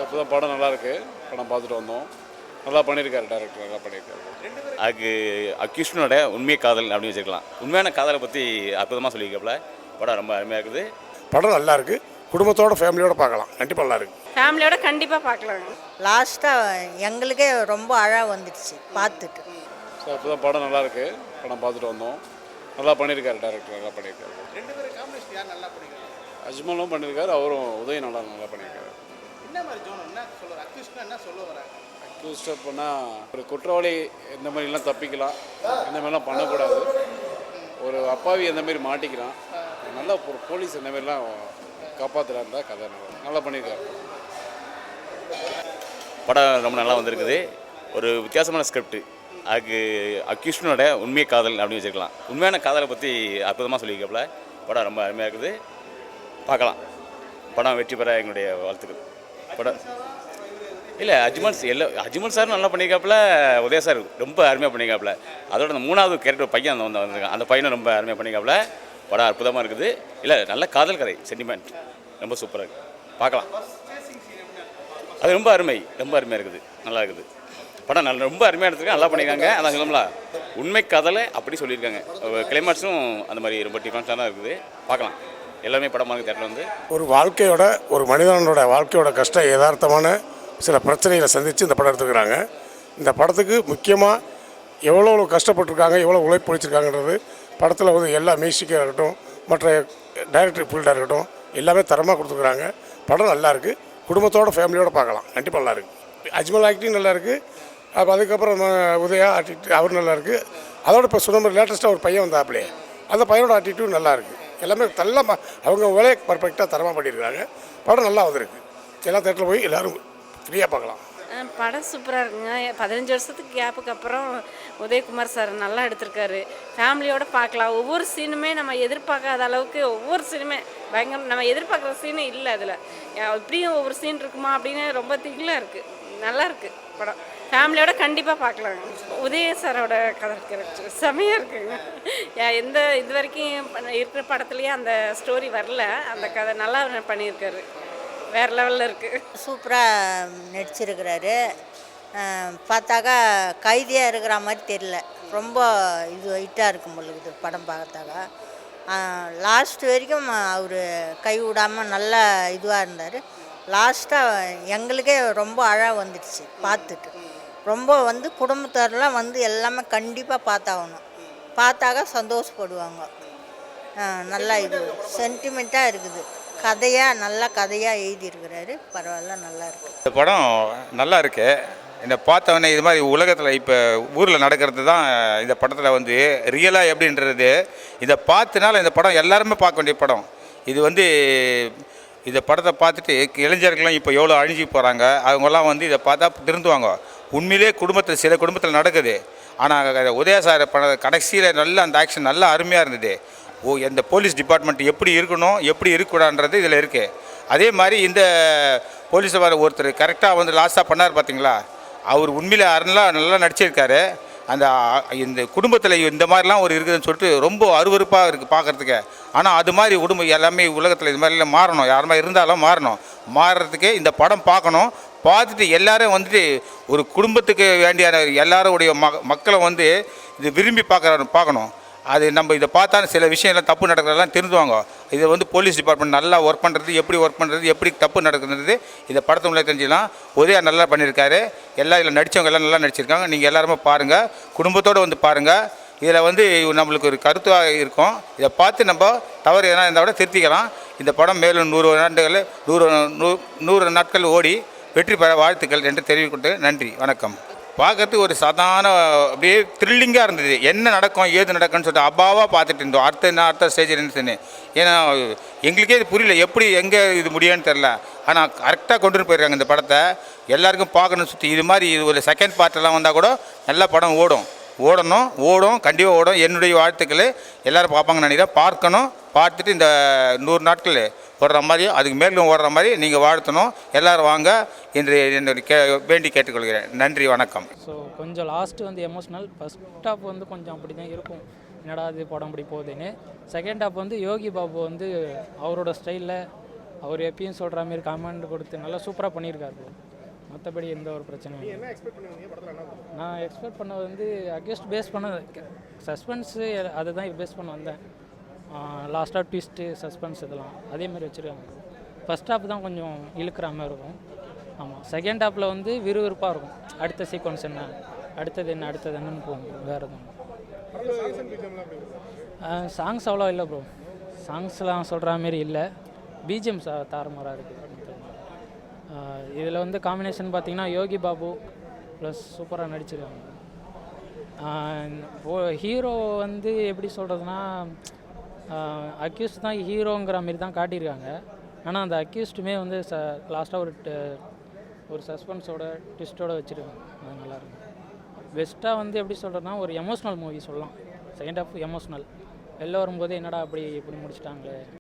இப்போ தான் படம் நல்லாயிருக்கு. படம் பார்த்துட்டு வந்தோம். நல்லா பண்ணியிருக்காரு டேரக்டர், நல்லா பண்ணியிருக்காரு. அதுக்கு அக்யூஷனோட உண்மை காதல் அப்படின்னு வச்சுக்கலாம். உண்மையான காதலை பற்றி அற்புதமாக சொல்லியிருக்காப்புல. படம் ரொம்ப அருமையாக இருக்குது. படம் நல்லா இருக்குது. குடும்பத்தோட ஃபேமிலியோடு பார்க்கலாம். கண்டிப்பாக நல்லா இருக்குது. ஃபேமிலியோட கண்டிப்பாக பார்க்கலாங்க. லாஸ்ட்டாக எங்களுக்கே ரொம்ப அழகாக வந்துடுச்சு பார்த்துட்டு. இப்போ தான் படம் நல்லாயிருக்கு. படம் பார்த்துட்டு வந்தோம். நல்லா பண்ணியிருக்காரு டேரக்டர், நல்லா பண்ணியிருக்காரு. அஜ்மலும் பண்ணியிருக்காரு, அவரும் உதயம் நல்லா பண்ணியிருக்காரு. அக்யூஸ்ட் அப்படின்னா ஒரு குற்றவாளி எந்த மாதிரிலாம் தப்பிக்கலாம், எந்த மாதிரிலாம் பண்ணக்கூடாது, ஒரு அப்பாவி எந்த மாதிரி மாட்டிக்கலாம், நல்லா ஒரு போலீஸ் எந்த மாதிரிலாம் காப்பாற்றுறாருந்தா கதை நல்லா பண்ணியிருக்காரு. படம் ரொம்ப நல்லா வந்திருக்குது. ஒரு வித்தியாசமான ஸ்கிரிப்ட். அதுக்கு அக்யூஷனோட உண்மை காதல் அப்படின்னு வச்சுக்கலாம். உண்மையான காதலை பற்றி அற்புதமாக சொல்லியிருக்காப்புல. படம் ரொம்ப அருமையாக இருக்குது. பார்க்கலாம். படம் வெற்றி பெற எங்களுடைய வாழ்த்துக்கள். படம் இல்லை அஜ்மல் சார் நல்லா பண்ணியிருக்காப்புல. உதய சார் ரொம்ப அருமையாக பண்ணியிருக்காப்புல. அதோட அந்த மூணாவது கேரக்டர் பையன் வந்திருக்கான். அந்த பையனை ரொம்ப அருமையாக பண்ணியிருக்காப்புல. படம் அற்புதமாக இருக்குது. இல்லை நல்ல காதல் கதை, சென்டிமெண்ட் ரொம்ப சூப்பராக இருக்குது. பார்க்கலாம். அது ரொம்ப அருமையாக இருக்குது. நல்லா இருக்குது. படம் ரொம்ப அருமையாக எடுத்துருக்காங்க, நல்லா பண்ணியிருக்காங்க. அதான் சொல்லணும்ல, உண்மை கதலை அப்படி சொல்லியிருக்காங்க. கிளைமேக்ஸும் அந்த மாதிரி ரொம்ப டிஃப்ரெண்ட்டாக தான் இருக்குது. பார்க்கலாம். எல்லாமே படமாக தேட்டரில் வந்து ஒரு மனிதனோட வாழ்க்கையோட கஷ்ட யதார்த்தமான சில பிரச்சனைகளை சந்தித்து இந்த படம் எடுத்துக்கிறாங்க. இந்த படத்துக்கு முக்கியமாக எவ்வளோ கஷ்டப்பட்டுருக்காங்க, எவ்வளோ உழைப்பு ஒழிச்சிருக்காங்கன்றது படத்தில் வந்து எல்லா மியூசிக்காக இருக்கட்டும், மற்ற டைரக்டர் ஃபீல்டாக இருக்கட்டும், எல்லாமே தரமாக கொடுத்துருக்குறாங்க. படம் நல்லாயிருக்கு. குடும்பத்தோட ஃபேமிலியோடு பார்க்கலாம். கண்டிப்பாக நல்லாயிருக்கு. அஜ்மல் ஆக்டிங் நல்லாயிருக்கு. அப்போ அதுக்கப்புறம் உதயா ஆட்டிட்டு அவர் நல்லாயிருக்கு. அதோட இப்போ சொன்ன மாதிரி லேட்டஸ்ட்டாக ஒரு பையன் வந்தாப்பிலே, அந்த பையனோட ஆட்டிடியூட் நல்லாயிருக்கு. எல்லாமே நல்லா அவங்க வேலையை பர்ஃபெக்டாக தரமாக பண்ணியிருக்காங்க. படம் நல்லா வந்திருக்கு. எல்லா தேட்டரில் போய் எல்லோரும் ஃப்ரீயாக பார்க்கலாம். படம் சூப்பராக இருக்குங்க. 15 வருஷத்துக்கு கேப்புக்கு அப்புறம் உதயகுமார் சார் நல்லா எடுத்திருக்காரு. ஃபேமிலியோடு பார்க்கலாம். ஒவ்வொரு சீனுமே நம்ம எதிர்பார்க்காத அளவுக்கு ஒவ்வொரு சீனுமே பயங்கர, நம்ம எதிர்பார்க்குற சீனு இல்லை அதில். இப்படியும் ஒவ்வொரு சீன் இருக்குமா அப்படின்னு ரொம்ப திகிலாக இருக்குது. நல்லா இருக்குது படம். ஃபேமிலியோட கண்டிப்பாக பார்க்கலாங்க. உதய சாரோட கதை கேரக்டர் செமையாக இருக்குங்க. இது வரைக்கும் இருக்கிற படத்துலேயே அந்த ஸ்டோரி வரல. அந்த கதை நல்லா பண்ணியிருக்காரு. வேறு லெவலில் இருக்குது. சூப்பராக நடிச்சிருக்கிறாரு. பார்த்தாக்கா கைதியாக இருக்கிற மாதிரி தெரியல. ரொம்ப ஹைட்டாக இருக்கும் பொழுது படம் பார்த்தாக்கா. லாஸ்ட் வரைக்கும் அவர் கை விடாமல் நல்லா இதுவாக இருந்தார். லாஸ்ட்டாக எங்களுக்கே ரொம்ப அழகாக வந்துடுச்சு பார்த்துட்டு. ரொம்ப குடும்பத்தாரெலாம் எல்லாமே கண்டிப்பாக பார்த்தாகணும். பார்த்தாக்கா சந்தோஷப்படுவாங்க. நல்லா இது சென்டிமெண்ட்டாக இருக்குது. நல்ல கதையாக எழுதியிருக்கிறாரு. பரவாயில்ல, நல்லா இருக்குது. இந்த படம் நல்லா இருக்கு. இந்த பார்த்தவொடனே இது மாதிரி உலகத்தில் இப்போ ஊரில் நடக்கிறது தான் இந்த படத்தில் ரியலாக எப்படின்றது இதை பார்த்தனால இந்த படம் எல்லாருமே பார்க்க வேண்டிய படம். இது இந்த படத்தை பார்த்துட்டு இளைஞர்கள்லாம் இப்போ எவ்வளோ அழிஞ்சு போகிறாங்க, அவங்கெல்லாம் இதை பார்த்தா திருந்துவாங்க. உண்மையிலே சில குடும்பத்தில் நடக்குது. ஆனால் உதய சார் கடைசியில் நல்ல அந்த ஆக்ஷன் நல்லா அருமையாக இருந்தது. இந்த போலீஸ் டிபார்ட்மெண்ட் எப்படி இருக்கணும், எப்படி இருக்கக்கூடாதுன்றது இதில் இருக்குது. அதே மாதிரி இந்த போலீஸை ஒருத்தர் கரெக்டாக லாஸ்ட்டாக பண்ணார் பார்த்தீங்களா, அவர் உண்மையில் நல்லா நடிச்சிருக்காரு. இந்த குடும்பத்தில் இந்த மாதிரிலாம் இருக்குதுன்னு சொல்லிட்டு ரொம்ப அருவருப்பாக இருக்குது பார்க்குறதுக்கு. ஆனால் அது மாதிரி குடும்பம் எல்லாமே உலகத்தில் இது மாதிரிலாம் மாறணும். யாருமா இருந்தாலும் மாறுறதுக்கு இந்த படம் பார்க்கணும். பார்த்துட்டு எல்லோரும் ஒரு குடும்பத்துக்கு வேண்டியான எல்லாருடைய மக்களை இது விரும்பி பார்க்கணும். அது நம்ம இதை பார்த்தா சில விஷயம்லாம் தப்பு நடக்கிறதெல்லாம் தெரிஞ்சுவாங்க. இதை போலீஸ் டிபார்ட்மெண்ட் நல்லா ஒர்க் பண்ணுறது, எப்படி ஒர்க் பண்ணுறது, எப்படி தப்பு நடக்குதுன்றது இந்த படத்தை உள்ளே தெரிஞ்சுக்கலாம். உதயா நல்லா பண்ணியிருக்காரு. இதில் நடித்தவங்க எல்லாம் நல்லா நடிச்சிருக்காங்க. நீங்கள் எல்லாருமே பாருங்கள், குடும்பத்தோடு பாருங்கள். இதில் நம்மளுக்கு ஒரு கருத்தாக இருக்கும். இதை பார்த்து நம்ம தவறு எதனா இருந்தால் கூட திருத்திக்கலாம். இந்த படம் மேலும் 100 நாட்கள் ஓடி வெற்றி பெற வாழ்த்துக்கள் என்று தெரிவிக்கொண்டு நன்றி, வணக்கம். பார்க்கறதுக்கு ஒரு சாதாரண அப்படியே த்ரில்லிங்காக இருந்தது. என்ன நடக்கும் ஏது நடக்கும்னு சொல்லிட்டு அப்பாவாக பார்த்துட்டு இருந்தோம். அடுத்த ஸ்டேஜ் இருந்துச்சுன்னு. ஏன்னா எங்களுக்கே இது புரியல, எப்படி எங்கே இது முடியும்னு தெரில. ஆனால் கரெக்டாக கொண்டுட்டு போயிருக்காங்க இந்த படத்தை. எல்லாருக்கும் பார்க்கணும்னு சுற்றி இது மாதிரி ஒரு செகண்ட் பார்ட்டெல்லாம் வந்தால் கூட நல்ல படம் ஓடும், கண்டிப்பாக ஓடும். என்னுடைய வாழ்த்துக்கள் எல்லாரும் பார்ப்பாங்கன்னு நினைக்கிறேன். பார்க்கணும். பார்த்துட்டு இந்த 100 நாட்கள் ஓடுற மாதிரி, அதுக்கு மேலும் ஓடுற மாதிரி நீங்கள் வாழ்த்தணும். எல்லோரும் வாங்க என்று வேண்டி கேட்டுக்கொள்கிறேன். நன்றி, வணக்கம். ஸோ கொஞ்சம் லாஸ்ட்டு எமோஷ்னல். ஃபஸ்ட் ஹாஃப் கொஞ்சம் அப்படி தான் இருக்கும், என்னடா இது படம் அப்படி போகுதுன்னு. செகண்ட் ஹாஃப் யோகி பாபு அவரோட ஸ்டைலில் அவர் எப்பயும் சொல்கிற மாதிரி கமெண்ட் கொடுத்து நல்லா சூப்பராக பண்ணியிருக்காரு bro. மற்றபடி எந்த ஒரு பிரச்சனையும் இல்லை. என்ன எக்ஸ்பெக்ட் பண்ணுவீங்க படத்தில் என்ன இருக்கும்? நான் எக்ஸ்பெக்ட் பண்ணது வந்து அகேன்ஸ்ட் பேஸ் பண்ண சஸ்பென்ஸு அதை தான் பேஸ் பண்ண வந்தேன். லாஸ்ட்டாக ட்விஸ்ட்டு சஸ்பென்ஸ் இதெல்லாம் அதேமாதிரி வச்சுருக்காங்க. ஃபஸ்ட் ஹாஃப் தான் கொஞ்சம் இழுக்கிற மாதிரி இருக்கும். ஆமாம், செகண்ட் ஹாஃபில் வந்து விறுவிறுப்பாக இருக்கும். அடுத்த சீக்வன்ஸ் என்ன, அடுத்தது என்னன்னு போகும். வேறு எதுவும் படத்தில் சாங்ஸ் அண்ட் பிஜிஎம்லாம் எப்படி இருக்கும்? சாங்ஸ் அவ்வளோ இல்லை ப்ரோ. சாங்ஸ்லாம் சொல்கிற மாரி இல்லை. பிஜிஎம் தாறுமாறாக இருக்குது. இதில் வந்து காம்பினேஷன் பார்த்தீங்கன்னா யோகி பாபு ப்ளஸ் சூப்பராக நடிச்சிருக்காங்க. ஹீரோ வந்து எப்படி சொல்கிறதுனா அக்யூஸ்ட் தான் ஹீரோங்கிற மாரி தான் காட்டியிருக்காங்க. ஆனால் அந்த அக்யூஸ்டுமே வந்து லாஸ்ட்டாக ஒரு சஸ்பென்ஸோட ட்விஸ்ட்டோட வச்சுருக்காங்க. அது நல்லாயிருக்கும். பெஸ்ட்டாக வந்து எப்படி சொல்கிறதுனா ஒரு எமோஷ்னல் மூவி சொல்லலாம். Second half emotional. வெளில வரும்போது என்னடா அப்படி இப்படி முடிச்சிட்டாங்களே